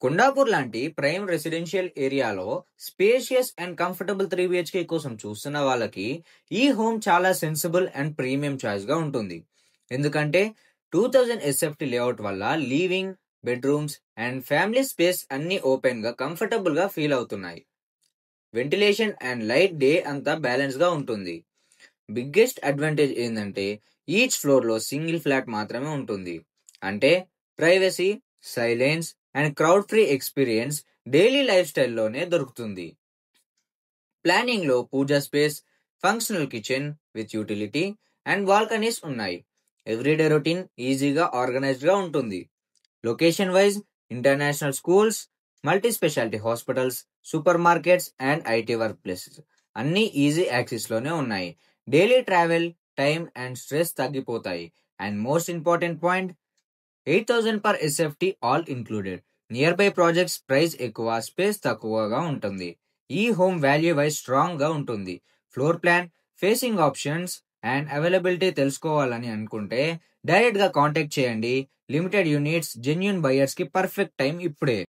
కొండాపూర్ లాంటి prime residential ఏరియాలో spacious and comfortable 3 BHK కోసం చూస్తున్న వాళ్ళకి ఈ హోమ్ చాలా సెన్సిబుల్ అండ్ ప్రీమియం చాయిస్ గా ఉంటుంది. ఎందుకంటే 2000 SFT లేఅవుట్ వల్ల living, bedrooms and family space అన్ని ఓపెన్ గా కంఫర్టబుల్ గా ఫీల్ అవుతున్నాయి. వెంటిలేషన్ అండ్ లైట్ డే అంతా బ్యాలెన్స్ గా ఉంటుంది. బిగ్గెస్ట్ అడ్వాంటేజ్ ఏంటంటే ఈచ్ ఫ్లోర్ లో సింగిల్ ఫ్లాట్ మాత్రమే ఉంటుంది. అంటే privacy, silence and crowd free experience daily life స్టైల్లోనే దొరుకుతుంది. ప్లానింగ్ లో puja space, functional kitchen with utility and balconies ఉన్నాయి. ఎవ్రీడే రొటీన్ ఈజీగా ఆర్గనైజ్డ్ గా ఉంటుంది. Location wise international schools, multi speciality hospitals, super markets and IT work places అన్నీ easy access లోనే ఉన్నాయి. Daily travel time and stress తగ్గిపోతాయి. And most important point, 8,000 per SFT all included. Near by projects price ఎక్కువ, space తక్కువగా ఉంటుంది. ఈ home value wise strong గా ఉంటుంది. Floor plan, facing options and availability తెలుసుకోవాలని అనుకుంటే డైరెక్ట్ గా కాంటాక్ట్ చేయండి. లిమిటెడ్ యూనిట్స్, జెన్యూన్ బయర్స్ కి పర్ఫెక్ట్ టైం ఇప్పుడే.